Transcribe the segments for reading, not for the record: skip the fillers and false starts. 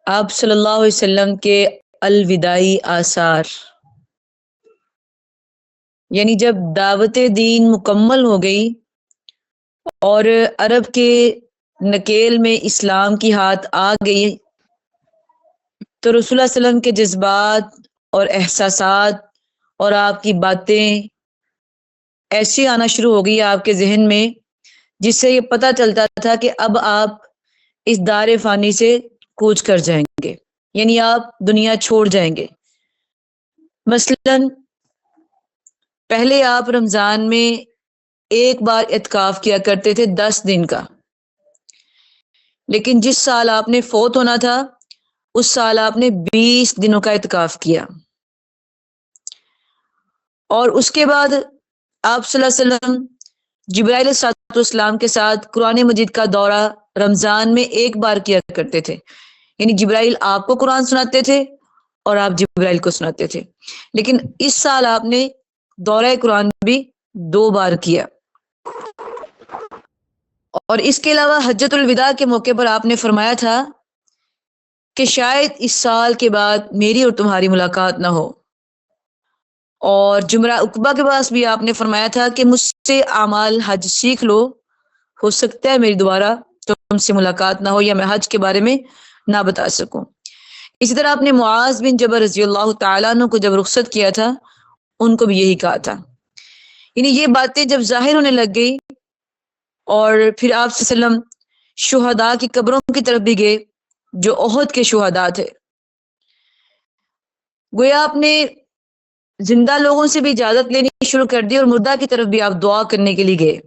آپ صلی اللہ علیہ وسلم کے الوداعی آثار، یعنی جب دعوت دین مکمل ہو گئی اور عرب کے نکیل میں اسلام کی ہاتھ آ گئی تو رسول اللہ صلی اللہ علیہ وسلم کے جذبات اور احساسات اور آپ کی باتیں ایسی آنا شروع ہو گئی آپ کے ذہن میں، جس سے یہ پتہ چلتا تھا کہ اب آپ اس دار فانی سے کوچ کر جائیں گے، یعنی آپ دنیا چھوڑ جائیں گے۔ مثلا پہلے آپ رمضان میں ایک بار اعتکاف کیا کرتے تھے 10 دن کا، لیکن جس سال آپ نے فوت ہونا تھا اس سال آپ نے 20 دنوں کا اعتکاف کیا، اور اس کے بعد آپ صلی اللہ علیہ وسلم جبرائیل علیہ السلام کے ساتھ قرآن مجید کا دورہ رمضان میں ایک بار کیا کرتے تھے، یعنی جبرائیل آپ کو قرآن سناتے تھے اور آپ جبرائیل کو سناتے تھے، لیکن اس سال آپ نے دورہ قرآن بھی 2 بار کیا۔ اور اس کے علاوہ حجۃ الوداع کے موقع پر آپ نے فرمایا تھا کہ شاید اس سال کے بعد میری اور تمہاری ملاقات نہ ہو، اور جمرہ عقبہ کے پاس بھی آپ نے فرمایا تھا کہ مجھ سے اعمال حج سیکھ لو، ہو سکتا ہے میری دوبارہ تم سے ملاقات نہ ہو یا میں حج کے بارے میں نہ بتا سکوں۔ اسی طرح آپ نے معاذ بن جبل رضی اللہ تعالیٰ عنہ کو جب رخصت کیا تھا ان کو بھی یہی کہا تھا۔ یعنی یہ باتیں جب ظاہر ہونے لگ گئی اور پھر آپ صلی اللہ علیہ وسلم شہداء کی قبروں کی طرف بھی گئے جو احد کے شہداء تھے، گویا آپ نے زندہ لوگوں سے بھی اجازت لینی شروع کر دی اور مردہ کی طرف بھی آپ دعا کرنے کے لیے گئے،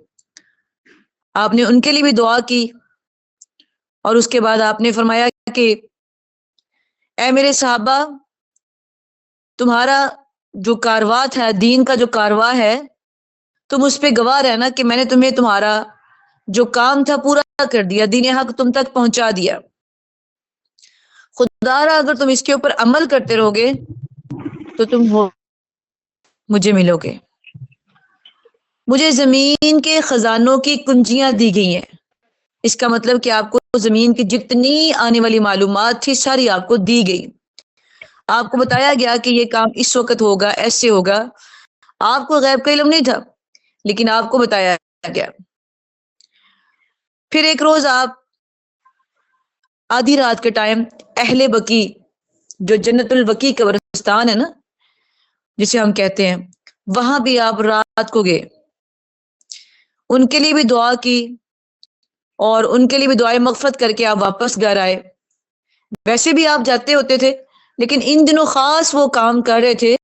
آپ نے ان کے لیے بھی دعا کی، اور اس کے بعد آپ نے فرمایا کہ اے میرے صحابہ، تمہارا جو کارواں ہے، دین کا جو کارواں ہے، تم اس پہ گواہ رہنا کہ میں نے تمہیں تمہارا جو کام تھا پورا کر دیا، دین حق تم تک پہنچا دیا۔ خدا را اگر تم اس کے اوپر عمل کرتے رہو گے تو تم مجھے ملو گے۔ مجھے زمین کے خزانوں کی کنجیاں دی گئی ہیں، اس کا مطلب کہ آپ کو زمین کی جتنی آنے والی معلومات تھی ساری آپ کو دی گئی، آپ کو بتایا گیا کہ یہ کام اس وقت ہوگا، ایسے ہوگا۔ آپ کو غیب کا علم نہیں تھا لیکن آپ کو بتایا گیا۔ پھر ایک روز آپ آدھی رات کے ٹائم اہل بقیع، جو جنت البقیع قبرستان ہے نا جسے ہم کہتے ہیں، وہاں بھی آپ رات کو گئے، ان کے لیے بھی دعا کی اور ان کے لیے بھی دعائیں مغفرت کر کے آپ واپس گھر آئے۔ ویسے بھی آپ جاتے ہوتے تھے لیکن ان دنوں خاص وہ کام کر رہے تھے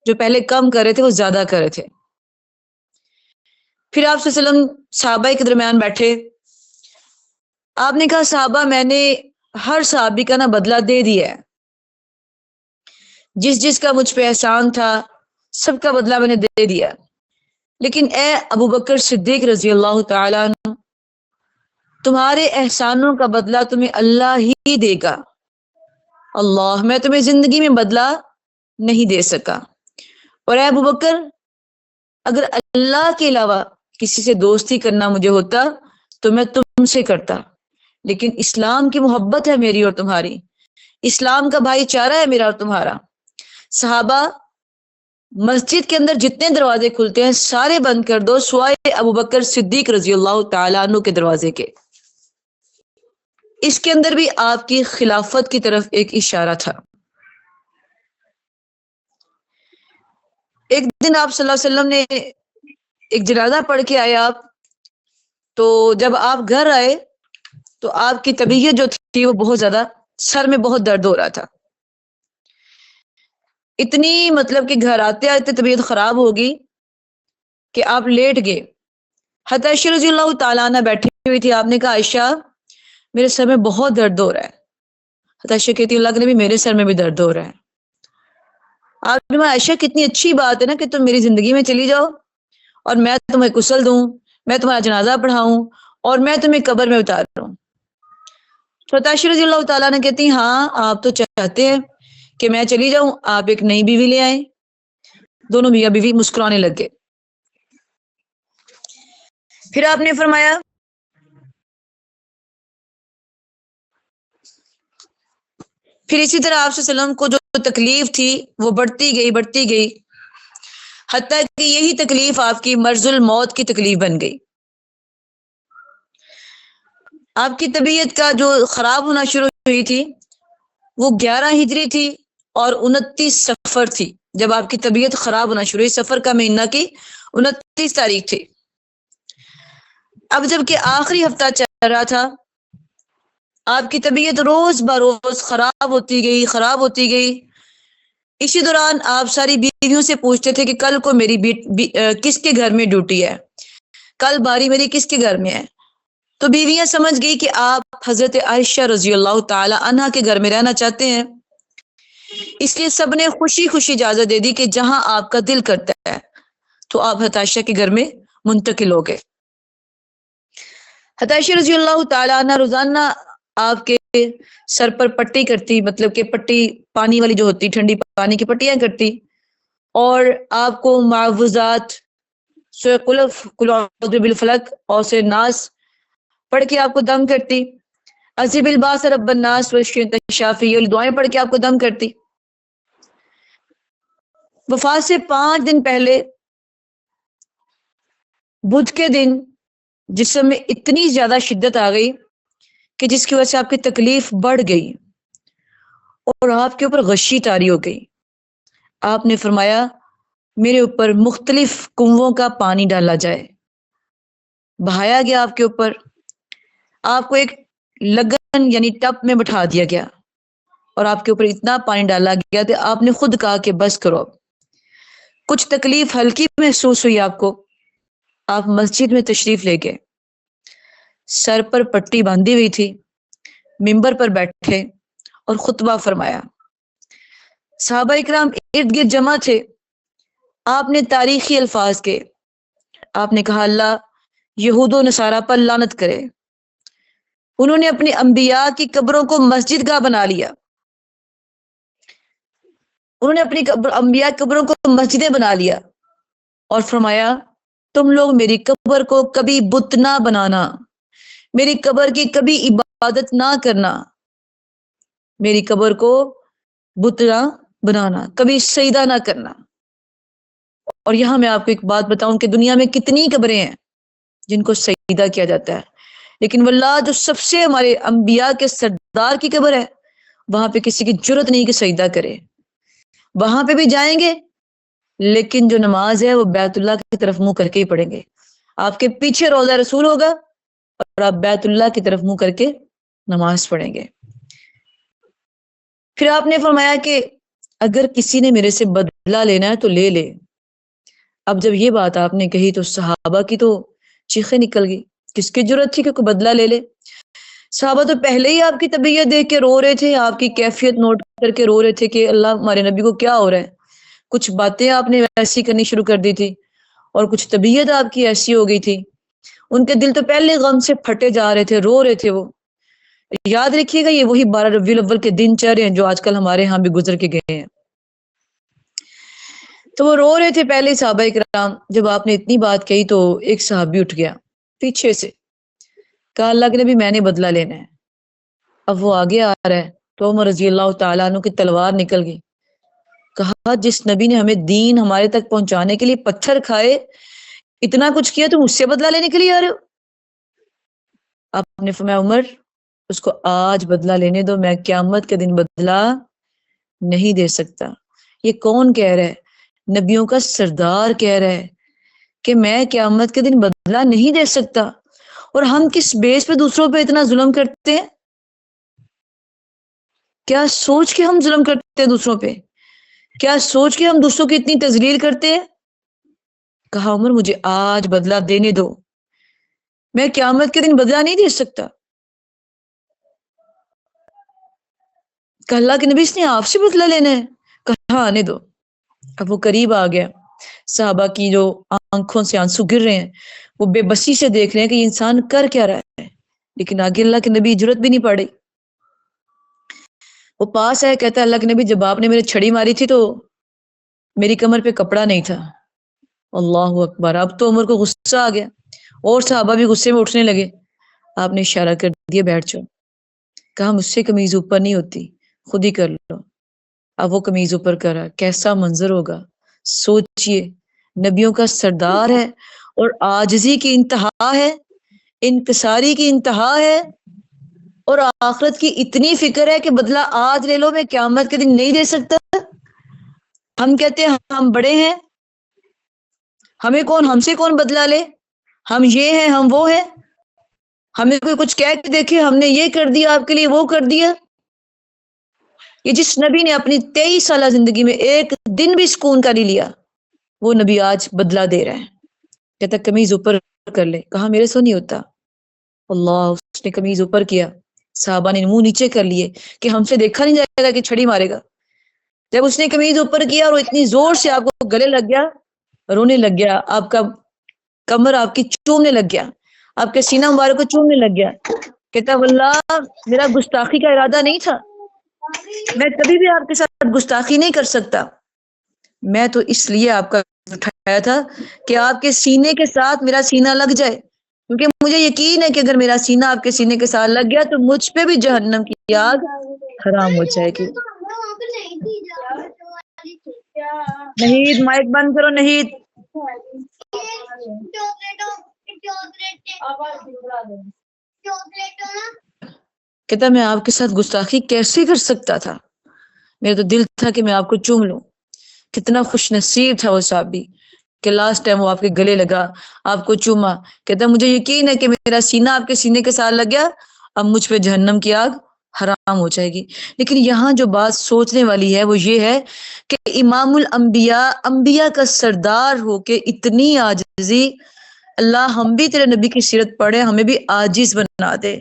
جو پہلے کم کر رہے تھے وہ زیادہ کر رہے تھے۔ پھر آپ صلی اللہ علیہ وسلم صحابہ کے درمیان بیٹھے، آپ نے کہا صحابہ، میں نے ہر صحابی کا بدلہ دے دیا ہے، جس جس کا مجھ پہ احسان تھا سب کا بدلہ میں نے دے دیا، لیکن اے ابو بکر صدیق رضی اللہ تعالیٰ عنہ، تمہارے احسانوں کا بدلہ تمہیں اللہ ہی دے گا، اللہ، میں تمہیں زندگی میں بدلہ نہیں دے سکا۔ اور اے ابو بکر، اگر اللہ کے علاوہ کسی سے دوستی کرنا مجھے ہوتا تو میں تم سے کرتا، لیکن اسلام کی محبت ہے میری اور تمہاری، اسلام کا بھائی چارہ ہے میرا اور تمہارا۔ صحابہ، مسجد کے اندر جتنے دروازے کھلتے ہیں سارے بند کر دو سوائے ابو بکر صدیق رضی اللہ تعالیٰ عنہ کے دروازے کے۔ اس کے اندر بھی آپ کی خلافت کی طرف ایک اشارہ تھا۔ ایک دن آپ صلی اللہ علیہ وسلم نے ایک جنازہ پڑھ کے آئے آپ، تو جب آپ گھر آئے تو آپ کی طبیعت جو تھی وہ بہت زیادہ، سر میں بہت درد ہو رہا تھا، اتنی کہ گھر آتے آتے طبیعت خراب ہوگی کہ آپ لیٹ گئے۔ حضرت عائشہ رضی اللہ تعالیٰ عنہ بیٹھی ہوئی تھی، آپ نے کہا عائشہ میرے سر میں بہت درد ہو رہا ہے۔ حضرت عائشہ کہتی اللہ کے نبی میرے سر میں بھی درد ہو رہا ہے۔ آپ نے کہا عائشہ کتنی اچھی بات ہے نا کہ تم میری زندگی میں چلی جاؤ اور میں تمہیں غسل دوں، میں تمہارا جنازہ پڑھاؤں اور میں تمہیں قبر میں اتار دوں۔ حضرت عائشہ رضی اللہ تعالیٰ نے کہتی ہاں آپ تو چاہتے ہیں کہ میں چلی جاؤں، آپ ایک نئی بیوی لے آئیں۔ دونوں میاں بیوی مسکرانے لگ گئے۔ پھر آپ نے فرمایا پھر اسی طرح آپ صلی اللہ علیہ وسلم کو جو تکلیف تھی وہ بڑھتی گئی، حتیٰ کہ یہی تکلیف آپ کی مرض الموت کی تکلیف بن گئی. آپ کی طبیعت کا جو خراب ہونا شروع ہوئی تھی وہ 11 ہجری تھی اور 29 سفر تھی جب آپ کی طبیعت خراب ہونا شروع ہوئی. سفر کا مہینہ کی 29 تاریخ تھی. اب جب کہ آخری ہفتہ چل رہا تھا، آپ کی طبیعت روز بروز خراب ہوتی گئی. اسی دوران آپ ساری بیویوں سے پوچھتے تھے کہ کل کو میری کس کے گھر میں ڈیوٹی ہے، کل باری میری کس کے گھر میں ہے. تو بیویاں سمجھ گئی کہ آپ حضرت عائشہ رضی اللہ تعالی عنہا کے گھر میں رہنا چاہتے ہیں، اس لیے سب نے خوشی اجازت دے دی کہ جہاں آپ کا دل کرتا ہے تو آپ حضرت عائشہ کے گھر میں منتقل ہو گئے. حضرت عائشہ رضی اللہ تعالی عنہ روزانہ آپ کے سر پر پٹی کرتی، مطلب کہ پٹی پانی والی جو ہوتی، ٹھنڈی پانی کی پٹیاں کرتی، اور آپ کو معوذات قل اعوذ بالفلق اور سے ناس پڑھ کے آپ کو دم کرتی، عذب الباس رب الناس شافی، یہ دعائیں پڑھ کے آپ کو دم کرتی. وفات سے 5 دن پہلے بدھ کے دن جسم میں اتنی زیادہ شدت آ گئی کہ جس کی وجہ سے آپ کی تکلیف بڑھ گئی اور آپ کے اوپر غشی طاری ہو گئی. آپ نے فرمایا میرے اوپر مختلف کنووں کا پانی ڈالا جائے، بہایا گیا آپ کے اوپر، آپ کو ایک لگن یعنی ٹپ میں بٹھا دیا گیا اور آپ کے اوپر اتنا پانی ڈالا گیا کہ آپ نے خود کہا کہ بس کرو. کچھ تکلیف ہلکی محسوس ہوئی آپ کو، آپ مسجد میں تشریف لے گئے، سر پر پٹی باندھی ہوئی تھی، منبر پر بیٹھے اور خطبہ فرمایا. صحابہ اکرام ارد گرد جمع تھے. آپ نے تاریخی الفاظ کے، آپ نے کہا اللہ یہود و نصارہ پر لعنت کرے، انہوں نے اپنے انبیاء کی قبروں کو مسجد گاہ بنا لیا، انہوں نے اپنی انبیاء کی قبروں کو مسجدیں بنا لیا، اور فرمایا تم لوگ میری قبر کو کبھی بت نہ بنانا، میری قبر کی کبھی عبادت نہ کرنا، میری قبر کو بت نہ بنانا، کبھی سجدہ نہ کرنا. اور یہاں میں آپ کو ایک بات بتاؤں کہ دنیا میں کتنی قبریں ہیں جن کو سجدہ کیا جاتا ہے، لیکن واللہ جو سب سے ہمارے انبیاء کے سردار کی قبر ہے وہاں پہ کسی کی جرت نہیں کہ سجدہ کرے. وہاں پہ بھی جائیں گے لیکن جو نماز ہے وہ بیت اللہ کی طرف منہ کر کے ہی پڑھیں گے. آپ کے پیچھے روضہ رسول ہوگا اور آپ بیت اللہ کی طرف منہ کر کے نماز پڑھیں گے. پھر آپ نے فرمایا کہ اگر کسی نے میرے سے بدلہ لینا ہے تو لے لے. اب جب یہ بات آپ نے کہی تو صحابہ کی تو چیخیں نکل گئی، کس کی جرت تھی کہ کوئی بدلہ لے لے. صحابہ تو پہلے ہی آپ کی طبیعت دیکھ کے رو رہے تھے، آپ کی کیفیت نوٹ کر کے رو رہے تھے کہ اللہ ہمارے نبی کو کیا ہو رہا ہے. کچھ باتیں آپ نے ایسی کرنی شروع کر دی تھی اور کچھ طبیعت آپ کی ایسی ہو گئی تھی. ان کے دل تو پہلے غم سے پھٹے جا رہے تھے، رو رہے تھے. وہ یاد رکھیے گا یہ وہی 12 ربیع الاول کے دن چل رہے ہیں جو آج کل ہمارے ہاں بھی گزر کے گئے ہیں. تو وہ رو رہے تھے پہلے صحابہ کرام. جب آپ نے اتنی بات کہی تو ایک صحابی اٹھ گیا پیچھے سے، کہا اللہ کے نبی میں نے بدلہ لینا ہے. اب وہ آگے آ رہا ہے تو عمر رضی اللہ تعالیٰ عنہ کی تلوار نکل گئی. کہا جس نبی نے ہمیں دین ہمارے تک پہنچانے کے لیے پتھر کھائے، اتنا کچھ کیا، تم اس سے بدلہ لینے کے لیے آ رہے ہو. آپ نے فرمایا عمر اس کو آج بدلہ لینے دو، میں قیامت کے دن بدلہ نہیں دے سکتا. یہ کون کہہ رہا ہے؟ نبیوں کا سردار کہہ رہا ہے کہ میں قیامت کے دن بدلہ نہیں دے سکتا. اور ہم کس بیس پہ دوسروں پہ اتنا ظلم کرتے ہیں؟ کیا سوچ کے ہم ظلم کرتے ہیں دوسروں پہ؟ کیا سوچ کے ہم دوسروں کی اتنی تذلیل کرتے ہیں؟ کہا عمر مجھے آج بدلہ دینے دو، میں قیامت کے دن بدلہ نہیں دے سکتا. کہ اللہ کے نبی اس نے آپ سے بدلہ لینا ہے؟ کہا آنے دو. اب وہ قریب آ گیا، صحابہ کی جو آنکھوں سے آنسو گر رہے ہیں، وہ بے بسی سے دیکھ رہے ہیں کہ یہ انسان کر کیا رہا ہے، لیکن آگے اللہ کے نبی جرت بھی نہیں پڑی. وہ پاس ہے، کہتا ہے اللہ کے نبی جب آپ نے میرے چھڑی ماری تھی تو میری کمر پہ کپڑا نہیں تھا. اللہ اکبر. اب تو عمر کو غصہ آ گیا اور صحابہ بھی غصے میں اٹھنے لگے. آپ نے اشارہ کر دیا بیٹھ جاؤ. کہا مجھ سے قمیض اوپر نہیں ہوتی، خود ہی کر لو. اب وہ قمیض اوپر کرا، کیسا منظر ہوگا. سوچئے، نبیوں کا سردار ہے اور عاجزی کی انتہا ہے، انکساری کی انتہا ہے، اور آخرت کی اتنی فکر ہے کہ بدلہ آج لے لو، میں قیامت کے دن نہیں دے سکتا. ہم کہتے ہیں ہم بڑے ہیں، ہم سے کون بدلہ لے، ہم یہ ہیں، ہم وہ ہیں، ہمیں کوئی کچھ کہہ کے دیکھے ہم نے یہ کر دیا آپ کے لیے، وہ کر دیا. یہ جس نبی نے اپنی 23 سالہ زندگی میں ایک دن بھی سکون کا نہیں لیا، وہ نبی آج بدلہ دے رہا ہے. کہتا قمیض اوپر کر لے. کہا میرے سے نہیں ہوتا. اللہ، اس نے قمیض اوپر کیا، صحابہ نے منہ نیچے کر لیے کہ ہم سے دیکھا نہیں جائے گا کہ چھڑی مارے گا. جب اس نے قمیض اوپر کیا اور اتنی زور سے آپ کو گلے لگ گیا، رونے لگ گیا، آپ کا کمر آپ کی چومنے لگ گیا، آپ کے سینہ مبارک کو چومنے لگ گیا. کہتا واللہ میرا گستاخی کا ارادہ نہیں تھا، میں کبھی بھی آپ کے ساتھ گستاخی نہیں کر سکتا، میں تو اس لیے آپ کا اٹھایا تھا کہ آپ کے سینے کے ساتھ میرا سینہ لگ جائے، کیونکہ مجھے یقین ہے کہ اگر میرا سینہ آپ کے سینے کے ساتھ لگ گیا تو مجھ پہ بھی جہنم کی آگ حرام ہو جائے گی. نہید مائک بند کرو. نہید کہتا میں آپ کے ساتھ گستاخی کیسے کر سکتا تھا، میرا تو دل تھا کہ میں آپ کو چوم لوں. کتنا خوش نصیب تھا وہ صحابی کہ لاسٹ ٹائم وہ آپ کے گلے لگا، آپ کو چوما. کہتا مجھے یقین ہے کہ میرا سینہ آپ کے سینے کے ساتھ لگ گیا، اب مجھ پہ جہنم کی آگ حرام ہو جائے گی. لیکن یہاں جو بات سوچنے والی ہے وہ یہ ہے کہ امام الانبیاء، انبیاء کا سردار ہو کے اتنی عاجزی. اللہ ہم بھی تیرے نبی کی سیرت پڑھے، ہمیں بھی عاجز بنا دے،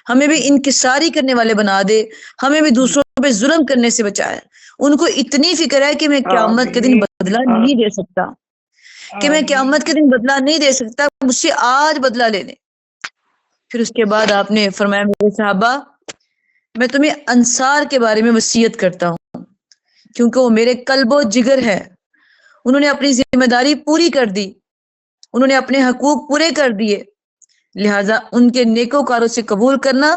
ہمیں بھی انکساری کرنے والے بنا دے، ہمیں بھی دوسروں پہ ظلم کرنے سے بچائے. ان کو اتنی فکر ہے کہ میں قیامت کے دن بدلہ نہیں دے سکتا، کہ میں قیامت کے دن بدلہ نہیں دے سکتا، مجھ سے آج بدلہ لے لیں. پھر اس کے بعد آپ نے فرمایا میرے صحابہ میں تمہیں انصار کے بارے میں وصیت کرتا ہوں، کیونکہ وہ میرے قلب و جگر ہے. انہوں نے اپنی ذمہ داری پوری کر دی، انہوں نے اپنے حقوق پورے کر دیے، لہٰذا ان کے نیکوکاروں سے قبول کرنا،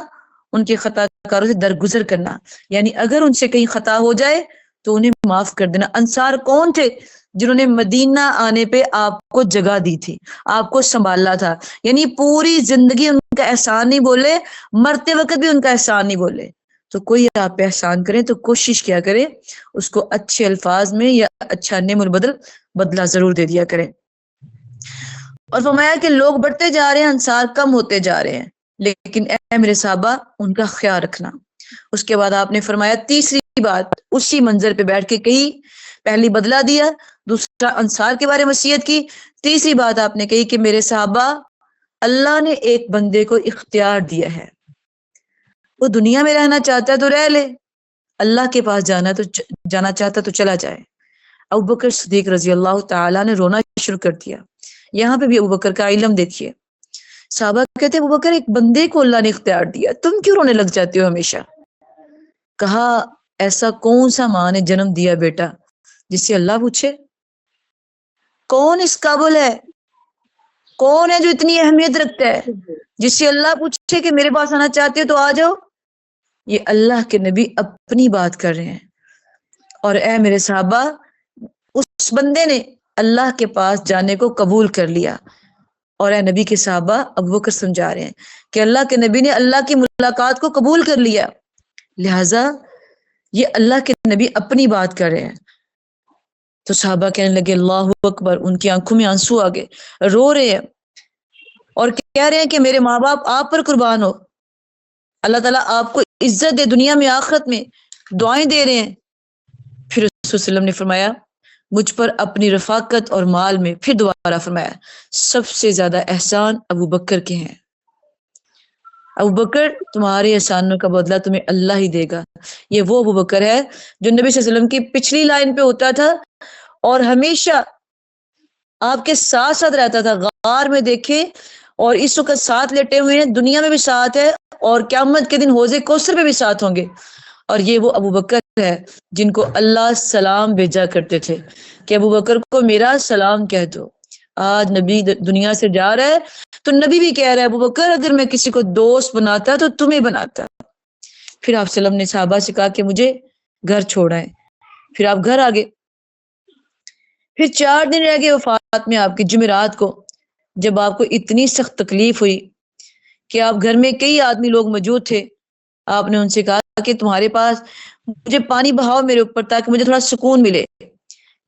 ان کے خطا کاروں سے درگزر کرنا، یعنی اگر ان سے کہیں خطا ہو جائے تو انہیں معاف کر دینا. انصار کون تھے؟ جنہوں نے مدینہ آنے پہ آپ کو جگہ دی تھی، آپ کو سنبھالا تھا، یعنی پوری زندگی ان کا احسان نہیں بولے، مرتے وقت بھی ان کا احسان نہیں بولے. تو کوئی آپ پہ احسان کریں تو کوشش کیا کریں اس کو اچھے الفاظ میں یا اچھا نعم البدل بدلہ ضرور دے دیا کریں. اور فرمایا کہ لوگ بڑھتے جا رہے ہیں، انصار کم ہوتے جا رہے ہیں، لیکن اے میرے صحابہ ان کا خیال رکھنا. اس کے بعد آپ نے فرمایا تیسری بات اسی منظر پہ بیٹھ کے کہی، پہلی بدلہ دیا، دوسرا انصار کے بارے میں وصیت کی، تیسری بات آپ نے کہی کہ میرے صحابہ اللہ نے ایک بندے کو اختیار دیا ہے، وہ دنیا میں رہنا چاہتا ہے تو رہ لے، اللہ کے پاس جانا چاہتا تو چلا جائے. ابوبکر صدیق رضی اللہ تعالیٰ نے رونا شروع کر دیا. یہاں پہ بھی ابوبکر کا علم دیکھیے. صحابہ کہتے ہیں ابوبکر ایک بندے کو اللہ نے اختیار دیا، تم کیوں رونے لگ جاتے ہو ہمیشہ؟ کہا ایسا کون سا ماں نے جنم دیا بیٹا جس سے اللہ پوچھے؟ کون اس قابل ہے، کون ہے جو اتنی اہمیت رکھتا ہے جس سے اللہ پوچھے کہ میرے پاس آنا چاہتے ہو تو آ جاؤ؟ یہ اللہ کے نبی اپنی بات کر رہے ہیں. اور اے میرے صحابہ اس بندے نے اللہ کے پاس جانے کو قبول کر لیا. اور اے نبی کے صحابہ ابوبکر سمجھا رہے ہیں کہ اللہ کے نبی نے اللہ کی ملاقات کو قبول کر لیا، لہٰذا یہ اللہ کے نبی اپنی بات کر رہے ہیں. تو صحابہ کہنے لگے اللہ اکبر، ان کی آنکھوں میں آنسو آ گئے، رو رہے ہیں اور کہہ رہے ہیں کہ میرے ماں باپ آپ پر قربان ہو، اللہ تعالیٰ آپ کو عزت دے دنیا میں آخرت میں، دعائیں دے رہے ہیں. پھر رسول صلی اللہ علیہ وسلم نے فرمایا مجھ پر اپنی رفاقت اور مال میں، پھر دوبارہ فرمایا سب سے زیادہ احسان ابو بکر کے ہیں، ابو بکر تمہارے احسانوں کا بدلہ تمہیں اللہ ہی دے گا. یہ وہ ابو بکر ہے جو نبی صلی اللہ علیہ وسلم کی پچھلی لائن پہ ہوتا تھا اور ہمیشہ آپ کے ساتھ ساتھ رہتا تھا. غار میں دیکھیں اور اس وقت ساتھ لیٹے ہوئے ہیں، دنیا میں بھی ساتھ ہے اور قیامت کے دن حوض کوثر میں بھی ساتھ ہوں گے. اور یہ وہ ابو بکر ہے جن کو اللہ سلام بھیجا کرتے تھے کہ ابو بکر کو میرا سلام کہہ دو. آج نبی دنیا سے جا رہا ہے تو نبی بھی کہہ رہا ہے ابو بکر اگر میں کسی کو دوست بناتا تو تمہیں بناتا. پھر آپ صلی اللہ علیہ وسلم نے صحابہ سے کہا کہ مجھے گھر چھوڑا ہے، پھر آپ گھر آ گئے۔ پھر 4 دن رہ گئے وفات میں آپ کی، جمعرات کو، جب آپ کو اتنی سخت تکلیف ہوئی کہ آپ گھر میں کئی آدمی لوگ موجود تھے، آپ نے ان سے کہا کہ تمہارے پاس مجھے پانی بہاؤ میرے اوپر تاکہ مجھے تھوڑا سکون ملے،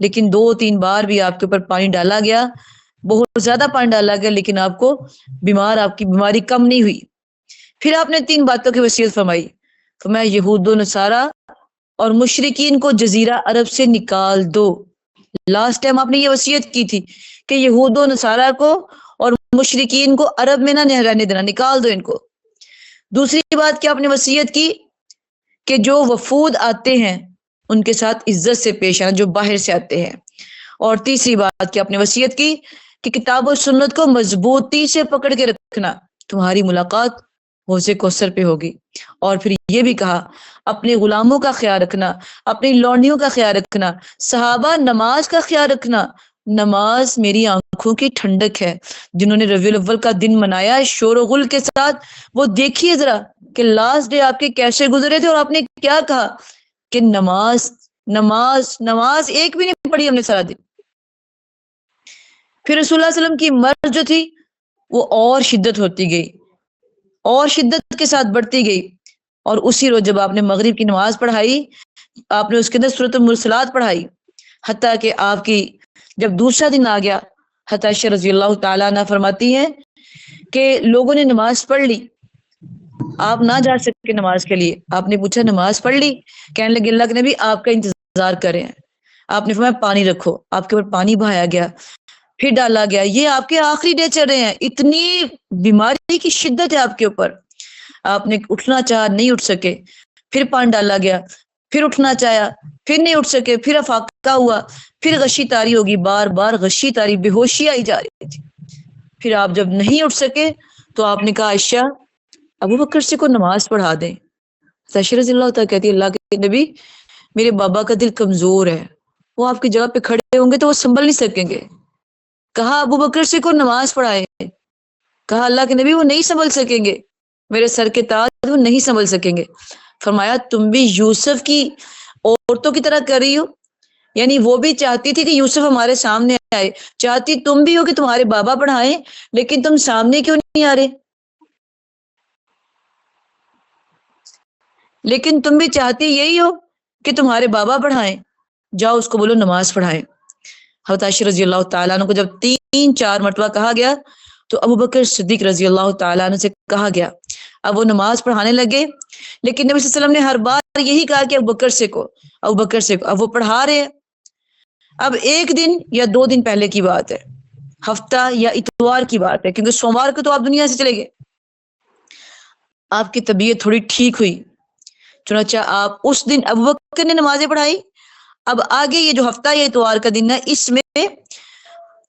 لیکن 2-3 بار بھی آپ کے اوپر پانی ڈالا گیا، بہت زیادہ پانی ڈالا گیا، لیکن آپ کو آپ کی بیماری کم نہیں ہوئی۔ پھر آپ نے 3 باتوں کی وصیت فرمائی، فرمایا یہود و نصارہ اور مشرکین کو جزیرہ عرب سے نکال دو۔ لاسٹ ٹائم آپ نے یہ وصیت کی تھی کہ یہود و نصارہ کو اور مشرکین کو عرب میں نہ رہنے دینا، نکال دو ان کو۔ دوسری بات کہ آپ نے وصیت کی کہ جو وفود آتے ہیں ان کے ساتھ عزت سے پیش آنا، جو باہر سے آتے ہیں۔ اور تیسری بات کہ آپ نے وصیت کی کہ کتاب و سنت کو مضبوطی سے پکڑ کے رکھنا، تمہاری ملاقات حوض کوثر پہ ہوگی۔ اور پھر یہ بھی کہا اپنے غلاموں کا خیال رکھنا، اپنی لونڈیوں کا خیال رکھنا، صحابہ نماز کا خیال رکھنا، نماز میری آنکھوں کی ٹھنڈک ہے۔ جنہوں نے ربیع الاول کا دن منایا شور و غل کے ساتھ، وہ دیکھیے ذرا کہ لاسٹ ڈے آپ کے کیسے گزرے تھے، اور آپ نے کیا کہا کہ نماز نماز نماز ایک بھی نہیں پڑھی ہم نے سارا دن۔ پھر رسول اللہ صلی اللہ علیہ وسلم کی مرض جو تھی وہ اور شدت ہوتی گئی، اور شدت کے ساتھ بڑھتی گئی، اور اسی روز جب آپ نے مغرب کی نماز پڑھائی، آپ نے اس کے اندر سورۃ المرسلات پڑھائی، حتیٰ کہ آپ کی جب دوسرا دن آ گیا، حتیٰ عائشہ رضی اللہ تعالیٰ عنہ فرماتی ہیں کہ لوگوں نے نماز پڑھ لی، آپ نہ جا سکے نماز کے لیے، آپ نے پوچھا نماز پڑھ لی؟ کہنے لگے اللہ کے نبی آپ کا انتظار کریں۔ آپ نے فرمایا پانی رکھو، آپ کے اوپر پانی بہایا گیا، پھر ڈالا گیا۔ یہ آپ کے آخری ڈے چل رہے ہیں، اتنی بیماری کی شدت ہے آپ کے اوپر، آپ نے اٹھنا چاہا نہیں اٹھ سکے، پھر پانی ڈالا گیا، پھر اٹھنا چاہا پھر نہیں اٹھ سکے، پھر افاقہ ہوا، پھر غشی طاری ہوگی، بار بار غشی طاری، بے ہوشی آئی جا رہی تھی۔ پھر آپ جب نہیں اٹھ سکے تو آپ نے کہا عائشہ ابو بکر سے کو نماز پڑھا دیں۔ عائشہ رضی اللہ تعالیٰ کہتی ہے اللہ کے نبی میرے بابا کا دل کمزور ہے، وہ آپ کی جگہ پہ کھڑے ہوں گے تو وہ سنبھل نہیں سکیں گے۔ کہا ابو بکر سے کو نماز پڑھائے، کہا اللہ کے نبی وہ نہیں سنبھل سکیں گے، میرے سر کے تاج وہ نہیں سنبھل سکیں گے۔ فرمایا تم بھی یوسف کی عورتوں کی طرح کر رہی ہو، یعنی وہ بھی چاہتی تھی کہ یوسف ہمارے سامنے آئے، چاہتی تم بھی ہو کہ تمہارے بابا پڑھائیں، لیکن تم سامنے کیوں نہیں آ رہے؟ لیکن تم بھی چاہتی یہی ہو کہ تمہارے بابا پڑھائیں، جاؤ اس کو بولو نماز پڑھائیں۔ حضرت عائشہ رضی اللہ تعالیٰ عنہ کو جب 3-4 مرتبہ کہا گیا تو ابو بکر صدیق رضی اللہ تعالیٰ عنہ سے کہا گیا، اب وہ نماز پڑھانے لگے، لیکن نبی صلی اللہ علیہ وسلم نے ہر بار یہی کہا کہ ابو بکر سے کو، ابو بکر سے کو، اب وہ پڑھا رہے ہیں۔ اب 1 دن یا 2 دن پہلے کی بات ہے، ہفتہ یا اتوار کی بات ہے، کیونکہ سوموار کو تو آپ دنیا سے چلے گئے، آپ کی طبیعت تھوڑی ٹھیک ہوئی، چنانچہ آپ اس دن ابو بکر نے نمازیں پڑھائی۔ اب آگے یہ جو ہفتہ یا اتوار کا دن ہے، اس میں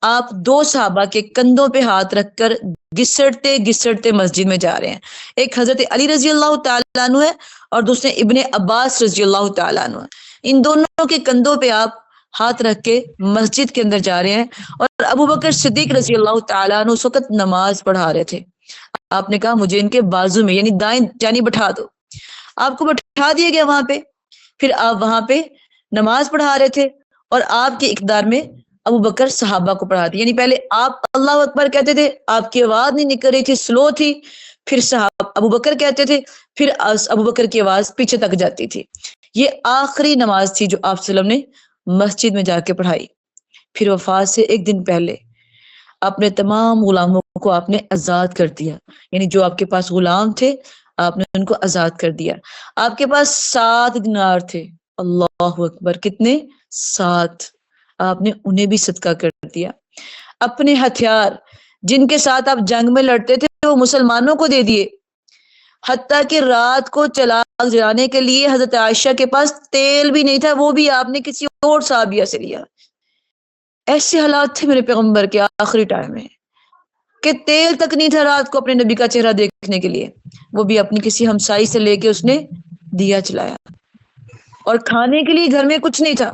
آپ 2 صحابہ کے کندھوں پہ ہاتھ رکھ کر گھسڑتے گھسڑتے مسجد میں جا رہے ہیں۔ ایک حضرت علی رضی اللہ تعالیٰ عنہ ہے اور دوسرے ابن عباس رضی اللہ تعالیٰ عنہ ہے۔ ان دونوں کے کندھوں پہ آپ ہاتھ رکھ کے مسجد کے اندر جا رہے ہیں، اور ابو بکر صدیق رضی اللہ تعالیٰ عنہ اس وقت نماز پڑھا رہے تھے۔ آپ نے کہا مجھے ان کے بازو میں یعنی دائیں جانب بٹھا دو، آپ کو بٹھا دیا گیا وہاں پہ، پھر آپ وہاں پہ نماز پڑھا رہے تھے، اور آپ کے اقتدار میں ابو بکر صحابہ کو پڑھاتے، یعنی پہلے آپ اللہ اکبر کہتے تھے، آپ کی آواز نہیں نکل رہی تھی، سلو تھی، پھر صحابہ ابو بکر کہتے تھے، پھر ابو بکر کی آواز پیچھے تک جاتی تھی۔ یہ آخری نماز تھی جو آپ صلی اللہ علیہ وسلم نے مسجد میں جا کے پڑھائی۔ پھر وفات سے 1 دن پہلے اپنے تمام غلاموں کو آپ نے آزاد کر دیا، یعنی جو آپ کے پاس غلام تھے آپ نے ان کو آزاد کر دیا۔ آپ کے پاس 7 دینار تھے، اللہ اکبر، کتنے؟ 7، آپ نے انہیں بھی صدقہ کر دیا۔ اپنے ہتھیار جن کے ساتھ آپ جنگ میں لڑتے تھے وہ مسلمانوں کو دے دیے، حتیٰ کہ رات کو چراغ جلانے کے لیے حضرت عائشہ کے پاس تیل بھی نہیں تھا، وہ بھی آپ نے کسی اور صحابیہ سے لیا۔ ایسے حالات تھے میرے پیغمبر کے آخری ٹائم میں کہ تیل تک نہیں تھا رات کو اپنے نبی کا چہرہ دیکھنے کے لیے، وہ بھی اپنی کسی ہمسائی سے لے کے اس نے دیا چلایا، اور کھانے کے لیے گھر میں کچھ نہیں تھا۔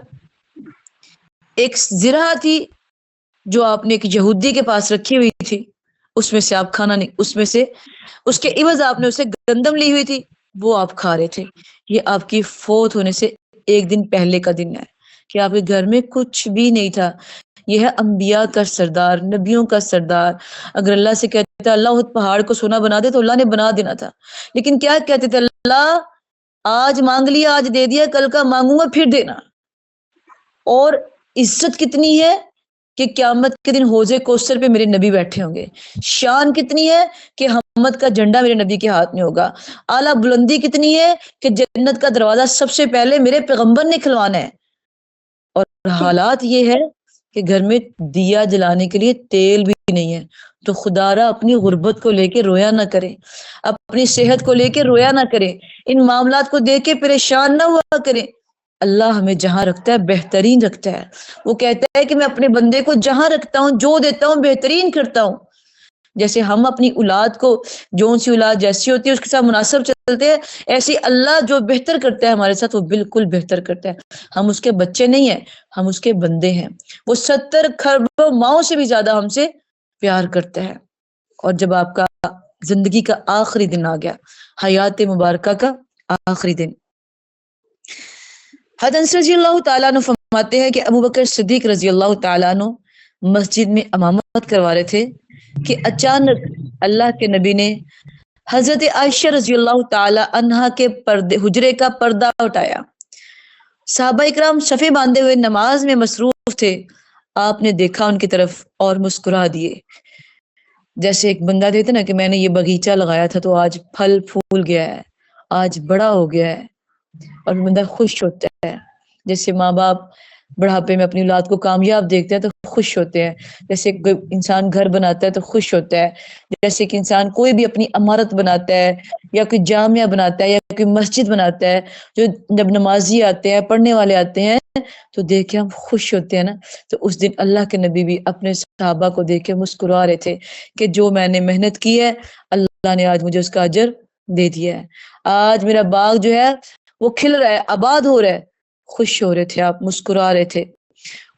ایک زرہ تھی جو آپ نے ایک یہودی کے پاس رکھی ہوئی تھی، اس میں سے آپ کھانا نہیں، اس میں سے اس کے عوض آپ نے اسے گندم لی ہوئی تھی، وہ آپ کھا رہے تھے. یہ آپ کی فوت ہونے سے ایک دن پہلے کا دن ہے کہ آپ کے گھر میں کچھ بھی نہیں تھا. یہ ہے انبیاء کا سردار، نبیوں کا سردار. اگر اللہ سے کہتے تھے اللہ اس پہاڑ کو سونا بنا دے تو اللہ نے بنا دینا تھا. لیکن کیا کہتے تھے؟ اللہ آج مانگ لیا، آج دے دیا، کل کا مانگوں گا پھر دینا. اور عزت کتنی ہے کہ قیامت کے دن حوض کوثر پہ میرے نبی بیٹھے ہوں گے. شان کتنی ہے کہ حمد کا جھنڈا میرے نبی کے ہاتھ میں ہوگا. اعلیٰ بلندی کتنی ہے کہ جنت کا دروازہ سب سے پہلے میرے پیغمبر نے کھلوانا ہے. اور حالات یہ ہے کہ گھر میں دیا جلانے کے لیے تیل بھی نہیں ہے. تو خدا را اپنی غربت کو لے کے رویا نہ کرے، اپنی صحت کو لے کے رویا نہ کرے، ان معاملات کو دیکھ کے پریشان نہ ہوا کرے. اللہ ہمیں جہاں رکھتا ہے بہترین رکھتا ہے. وہ کہتا ہے کہ میں اپنے بندے کو جہاں رکھتا ہوں، جو دیتا ہوں بہترین کرتا ہوں. جیسے ہم اپنی اولاد کو جون سی اولاد جیسی ہوتی ہے اس کے ساتھ مناسب چلتے ہیں، ایسے اللہ جو بہتر کرتا ہے ہمارے ساتھ وہ بالکل بہتر کرتا ہے. ہم اس کے بچے نہیں ہیں، ہم اس کے بندے ہیں. وہ 70 کروڑ ماؤں سے بھی زیادہ ہم سے پیار کرتا ہے. اور جب آپ کا زندگی کا آخری دن آ گیا، حیات مبارکہ کا آخری دن، حضرت انس رضی اللہ تعالیٰ عنہ فرماتے ہیں کہ ابو بکر صدیق رضی اللہ تعالیٰ عنہ مسجد میں امامت کروا رہے تھے کہ اچانک اللہ کے نبی نے حضرت عائشہ رضی اللہ تعالی عنہا کے حجرے کا پردہ اٹھایا. صحابہ اکرام صفے باندھے ہوئے نماز میں مصروف تھے. آپ نے دیکھا ان کی طرف اور مسکرا دیے. جیسے ایک بندہ دیتے نا کہ میں نے یہ باغیچہ لگایا تھا تو آج پھل پھول گیا ہے، آج بڑا ہو گیا ہے، اور بندہ خوش ہوتا ہے. جیسے ماں باپ بڑھاپے میں اپنی اولاد کو کامیاب دیکھتے ہیں تو خوش ہوتے ہیں. جیسے انسان گھر بناتا ہے تو خوش ہوتا ہے. جیسے کہ انسان کوئی بھی اپنی عمارت بناتا ہے یا کوئی جامعہ بناتا ہے یا کوئی مسجد بناتا ہے، جو جب نمازی آتے ہیں، پڑھنے والے آتے ہیں تو دیکھ کے ہم خوش ہوتے ہیں نا. تو اس دن اللہ کے نبی بھی اپنے صحابہ کو دیکھ کے مسکرا رہے تھے کہ جو میں نے محنت کی ہے اللہ نے آج مجھے اس کا اجر دے دیا ہے. آج میرا باغ جو ہے وہ کھل رہا ہے، آباد ہو رہا ہے. خوش ہو رہے تھے آپ، مسکرا رہے تھے.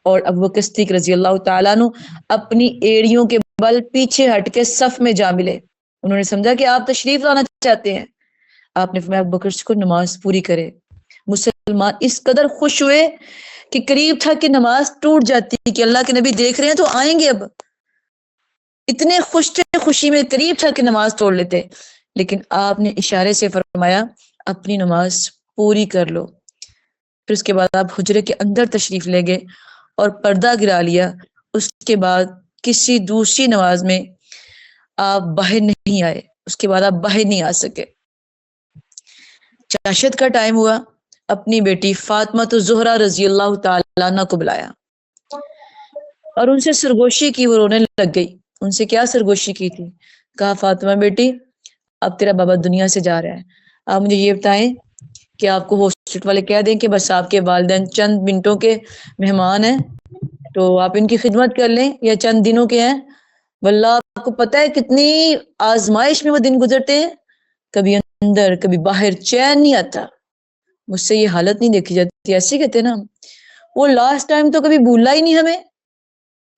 اور ابو بکر صدیق رضی اللہ تعالیٰ عنہ اپنی ایڑیوں کے بل پیچھے ہٹ کے صف میں جا ملے. انہوں نے سمجھا کہ آپ تشریف لانا چاہتے ہیں. آپ نے فرمایا ابو بکر کو نماز پوری کرے. مسلمان اس قدر خوش ہوئے کہ قریب تھا کہ نماز ٹوٹ جاتی کہ اللہ کے نبی دیکھ رہے ہیں تو آئیں گے. اب اتنے خوش تھے، خوشی میں قریب تھا کہ نماز توڑ لیتے، لیکن آپ نے اشارے سے فرمایا اپنی نماز پوری کر لو. پھر اس کے بعد آپ حجرے کے اندر تشریف لے گئے اور پردہ گرا لیا. اس کے بعد کسی دوسری نماز میں آپ باہر نہیں آئے. اس کے بعد آپ باہر نہیں آ سکے. چاشت کا ٹائم ہوا، اپنی بیٹی فاطمہ تو زہرا رضی اللہ تعالیٰ عنہ کو بلایا اور ان سے سرگوشی کی. وہ رونے لگ گئی. ان سے کیا سرگوشی کی تھی؟ کہا فاطمہ بیٹی اب تیرا بابا دنیا سے جا رہا ہے، آپ مجھے یہ بتائیں کہ آپ کو ہاسپٹل والے کہہ دیں کہ بس آپ کے والدین چند منٹوں کے مہمان ہیں تو آپ ان کی خدمت کر لیں، یا چند دنوں کے ہیں. واللہ آپ کو پتہ ہے کتنی آزمائش میں وہ دن گزرتے ہیں، کبھی اندر کبھی باہر، چین نہیں آتا. مجھ سے یہ حالت نہیں دیکھی جاتی. ایسے کہتے ہیں نا، وہ لاسٹ ٹائم تو کبھی بھولا ہی نہیں ہمیں،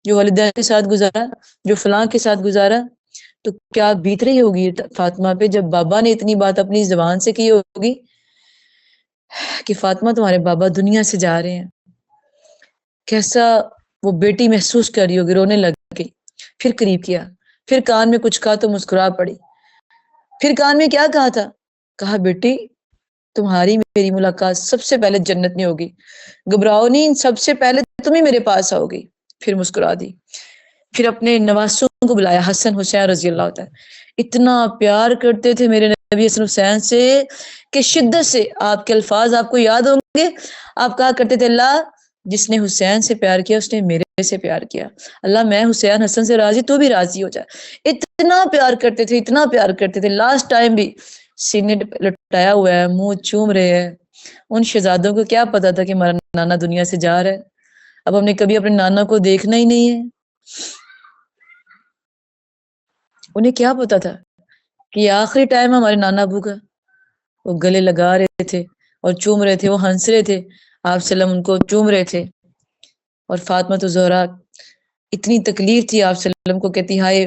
جو والدین کے ساتھ گزارا، جو فلاں کے ساتھ گزارا. تو کیا بیت رہی ہوگی فاطمہ پہ جب بابا نے اتنی بات اپنی زبان سے کی ہوگی کہ فاطمہ تمہارے بابا دنیا سے جا رہے ہیں. کیسا وہ بیٹی محسوس کر رہی ہوگی. رونے لگ گئی. پھر قریب کیا، پھر کان میں کچھ کہا تو مسکرا پڑی. پھر کان میں کیا کہا تھا؟ کہا بیٹی تمہاری میری ملاقات سب سے پہلے جنت میں ہوگی، گھبراؤ نہیں، سب سے پہلے تم ہی میرے پاس آؤ گی. پھر مسکرا دی. پھر اپنے نواسوں کو بلایا، حسن حسین رضی اللہ تعالی. اتنا پیار کرتے تھے میرے نبی حسن حسین سے کہ شدت سے، آپ کے الفاظ آپ کو یاد ہوں گے، آپ کہا کرتے تھے اللہ جس نے حسین سے پیار کیا اس نے میرے سے پیار کیا. اللہ میں حسین حسن سے راضی، تو بھی راضی ہو جائے. اتنا پیار کرتے تھے، اتنا پیار کرتے تھے. لاسٹ ٹائم بھی سینے لٹایا ہوا ہے، منہ چوم رہے ہیں. ان شہزادوں کو کیا پتا تھا کہ ہمارا نانا دنیا سے جا رہا ہے. اب ہم نے کبھی اپنے نانا کو دیکھنا ہی نہیں ہے. انہیں کیا پتا تھا کہ یہ آخری ٹائم ہمارے نانا ابو کا. وہ گلے لگا رہے تھے اور چوم رہے تھے، وہ ہنس رہے تھے، آپ سلم ان کو چوم رہے تھے. اور فاطمہ تو زہرا اتنی تکلیف تھی آپ سلم کو، کہتی ہائے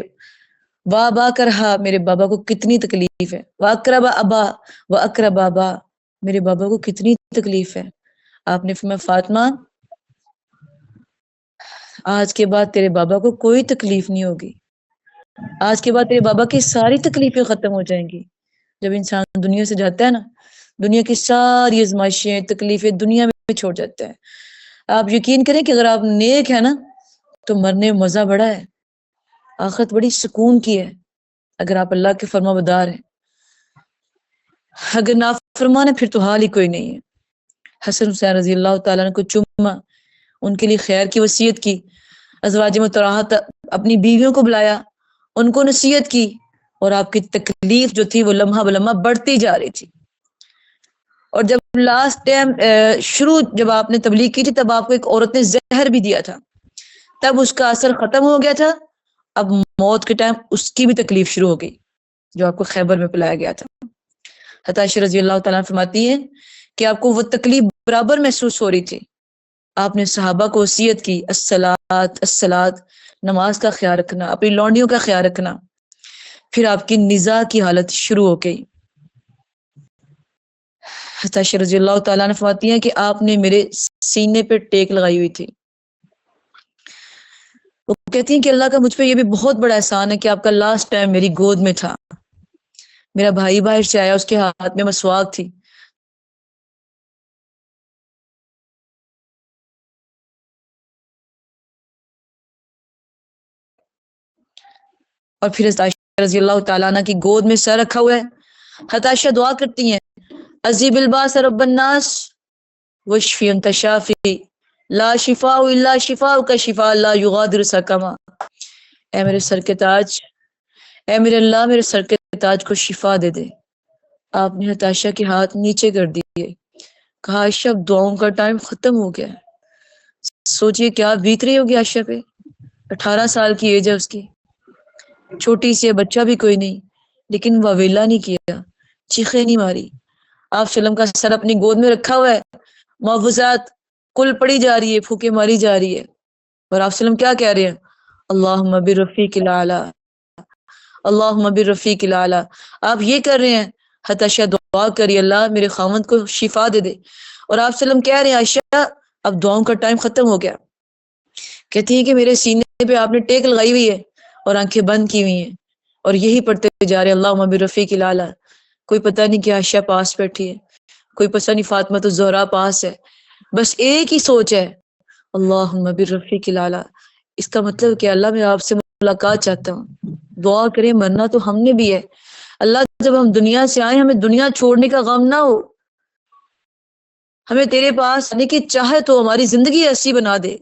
با کر رہا، میرے بابا کو کتنی تکلیف ہے، واقرب ابا و اقرب ابا، میرے بابا کو کتنی تکلیف ہے. آپ نے فرمایا فاطمہ آج کے بعد تیرے بابا کو کوئی تکلیف نہیں ہوگی، آج کے بعد تیرے بابا کی ساری تکلیفیں ختم ہو جائیں گی. جب انسان دنیا سے جاتا ہے نا، دنیا کی ساری ازمائشیں تکلیفیں دنیا میں چھوڑ جاتا ہے. آپ یقین کریں کہ اگر آپ نیک ہے نا تو مرنے میں مزہ بڑا ہے، آخرت بڑی سکون کی ہے اگر آپ اللہ کے فرما بردار ہیں. اگر نافرمان ہے پھر تو حال ہی کوئی نہیں ہے. حسن حسین رضی اللہ تعالیٰ نے کو چوما، ان کے لیے خیر کی وصیت کی، ازواج مطہرات اپنی بیویوں کو بلایا، ان کو نصیحت کی، اور آپ کی تکلیف جو تھی وہ لمحہ بلمحہ بڑھتی جا رہی تھی. اور جب لاسٹ ٹائم شروع جب آپ نے تبلیغ کی تھی تب آپ کو ایک عورت نے زہر بھی دیا تھا، تب اس کا اثر ختم ہو گیا تھا. اب موت کے ٹائم اس کی بھی تکلیف شروع ہو گئی جو آپ کو خیبر میں پلایا گیا تھا. حضرت عائشہ رضی اللہ تعالیٰ فرماتی ہیں کہ آپ کو وہ تکلیف برابر محسوس ہو رہی تھی. آپ نے صحابہ کو وصیت کی الصلاۃ الصلاۃ، نماز کا خیال رکھنا، اپنی لونڈیوں کا خیال رکھنا. پھر آپ کی نزاع کی حالت شروع ہو گئی. حضرت عائشہ رضی اللہ تعالیٰ نے فرماتی ہیں کہ آپ نے میرے سینے پہ ٹیک لگائی ہوئی تھی. وہ کہتی ہیں کہ اللہ کا مجھ پہ یہ بھی بہت بڑا احسان ہے کہ آپ کا لاسٹ ٹائم میری گود میں تھا. میرا بھائی باہر سے آیا، اس کے ہاتھ میں مسواک تھی، اور پھر حضرت عائشہ رضی اللہ تعالیٰ عنہ کی گود میں سر رکھا ہوا ہے. حضرت عائشہ دعا کرتی ہیں عزیب الباس رب الناس وشفی انت شافی لا شفاء الا شفاء کا شفاء لا یغادر سقما. اے میرے سر کے تاج، اے میرے اللہ میرے سر کے تاج کو شفا دے دے. آپ نے حضرت عائشہ کے ہاتھ نیچے کر دیے، کہا عائشہ اب دعاؤں کا ٹائم ختم ہو گیا ہے. سوچئے کیا بیت رہی ہوگی عائشہ پہ، 18 سال کی ایج ہے اس کی، چھوٹی سی ہے، بچہ بھی کوئی نہیں، لیکن وہ ویلا نہیں کیا، چیخیں نہیں ماری. آپ سلم کا سر اپنی گود میں رکھا ہوا ہے، محفوظات کل پڑی جا رہی ہے، پھوکے ماری جا رہی ہے، اور آپ سلم کیا کہہ رہے ہیں اللہم برفیق الاعلی، اللہم برفیق الاعلی. آپ یہ کر رہے ہیں. حضرت عائشہ دعا کری اللہ میرے خاوند کو شفا دے دے، اور آپ سلم کہہ رہے ہیں عائشہ اب دعاؤں کا ٹائم ختم ہو گیا. کہتی ہیں کہ میرے سینے پہ آپ نے ٹیک لگائی ہوئی ہے اور آنکھیں بند کی ہوئی ہیں، اور یہی پڑھتے جا رہے اللہم برفیق الاعلی. کوئی پتہ نہیں کہ عائشہ پاس بیٹھی ہے، کوئی پتہ نہیں فاطمہ تو زہرا پاس ہے، بس ایک ہی سوچ ہے اللہم برفیق الاعلی. اس کا مطلب کہ اللہ میں آپ سے ملاقات چاہتا ہوں. دعا کریں، مرنا تو ہم نے بھی ہے. اللہ جب ہم دنیا سے آئیں ہمیں دنیا چھوڑنے کا غم نہ ہو، ہمیں تیرے پاس آنے کی چاہت ہو، ہماری زندگی ایسی بنا دے،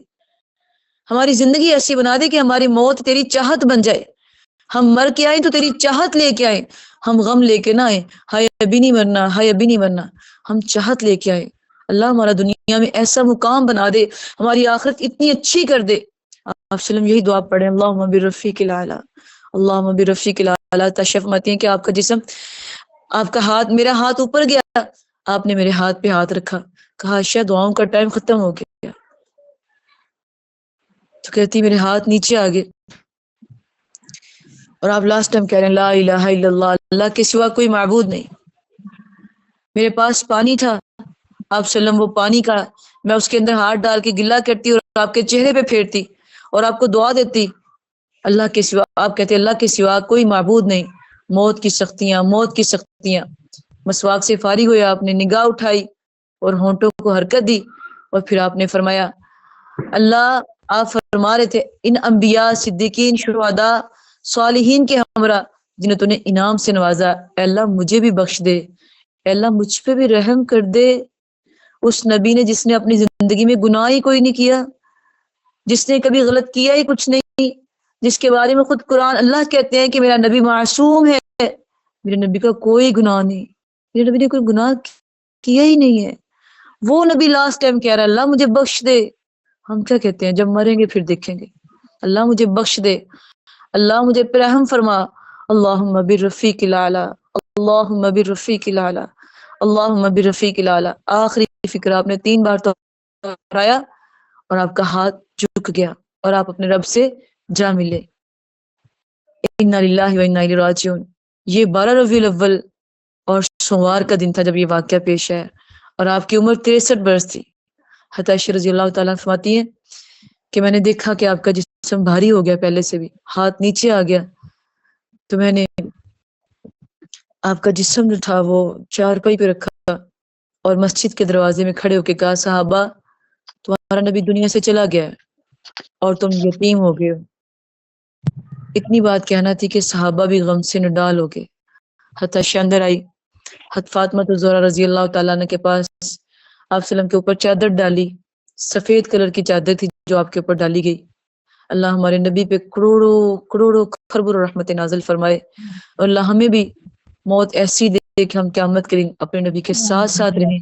ہماری زندگی ایسی بنا دے کہ ہماری موت تیری چاہت بن جائے. ہم مر کے آئیں تو تیری چاہت لے کے آئیں، ہم غم لے کے نہ آئیں ہائے ابھی نہیں مرنا، ہائے ابھی نہیں مرنا. ہم چاہت لے کے آئیں. اللہ ہمارا دنیا میں ایسا مقام بنا دے، ہماری آخرت اتنی اچھی کر دے. آپ وسلم یہی دعا پڑھیں اللہم برفیق الاعلی، اللہم برفیق الاعلی. تشریف فرماتی ہیں کہ آپ کا جسم، آپ کا ہاتھ، میرا ہاتھ اوپر گیا، آپ نے میرے ہاتھ پہ ہاتھ رکھا، کہا عائشہ دعاؤں کا ٹائم ختم ہو گیا. تو کہتی میرے ہاتھ نیچے آ گئے، اور آپ لاسٹ ٹائم کہہ رہے ہیں لا الہ الا اللہ، اللہ کے سوا کوئی معبود نہیں. میرے پاس پانی تھا، آپ سلم وہ پانی کا میں اس کے اندر ہاتھ ڈال کے گلا کرتی اور آپ کے چہرے پہ پھیرتی اور آپ کو دعا دیتی اللہ کے سوا. آپ کہتے اللہ کے سوا کوئی معبود نہیں. موت کی سختیاں، موت کی سختیاں. مسواک سے فارغ ہوئے، آپ نے نگاہ اٹھائی اور ہونٹوں کو حرکت دی، اور پھر آپ نے فرمایا اللہ، آپ فرما رہے تھے ان انبیاء، صدیقین، شہداء، صالحین کے ہمراہ جنہیں تو نے انعام سے نوازا، اے اللہ مجھے بھی بخش دے، اے اللہ مجھ پہ بھی رحم کر دے. اس نبی نے جس نے اپنی زندگی میں گناہ ہی کوئی نہیں کیا، جس نے کبھی غلط کیا ہی کچھ نہیں، جس کے بارے میں خود قرآن اللہ کہتے ہیں کہ میرا نبی معصوم ہے، میرے نبی کا کوئی گناہ نہیں، میرے نبی نے کوئی گناہ کیا ہی نہیں ہے. وہ نبی لاسٹ ٹائم کہہ رہا ہے اللہ مجھے بخش دے. ہم کیا کہتے ہیں جب مریں گے پھر دیکھیں گے. اللہ مجھے بخش دے، اللہ مجھے پر رحم فرما. اللہم برفیق الاعلی، اللہم برفیق الاعلی، اللہم برفیق الاعلی. آخری فکر آپ نے 3 بار دہرایا اور آپ کا ہاتھ جھک گیا اور آپ اپنے رب سے جا ملے. انا للہ و انا الیہ راجعون. یہ 12 ربیع الاول اور سوموار کا دن تھا جب یہ واقعہ پیش آیا، اور آپ کی عمر 63 برس تھی. حضرت عائشہ رضی اللہ تعالیٰ فرماتی ہیں کہ میں نے دیکھا کہ آپ کا جسم بھاری ہو گیا، پہلے سے بھی ہاتھ نیچے آ گیا، تو میں نے آپ کا جسم جو تھا وہ چارپائی پہ رکھا اور مسجد کے دروازے میں کھڑے ہو کے کہا صحابہ تمہارا نبی دنیا سے چلا گیا ہے اور تم یتیم ہو گئے ہو. اتنی بات کہنا تھی کہ صحابہ بھی غم سے نڈال ہو گئے. حتی عائشہ اندر آئی، حضرت فاطمہ الزہرا رضی اللہ تعالیٰ عنہ کے پاس آپ وسلم کے اوپر چادر ڈالی، سفید کلر کی چادر تھی جو آپ کے اوپر ڈالی گئی. اللہ ہمارے نبی پہ کروڑوں کروڑوں خربر رحمت نازل فرمائے، اور اللہ ہمیں بھی موت ایسی دے کہ ہم قیامت کے دن اپنے نبی کے ساتھ ساتھ رہیں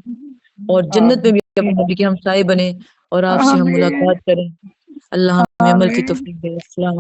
اور جنت میں بھی اپنے نبی کے ہمسائے بنے اور آپ سے ہم آمین ملاقات کریں. اللہ ہمیں عمل کی آمین. توفیق دے. السلام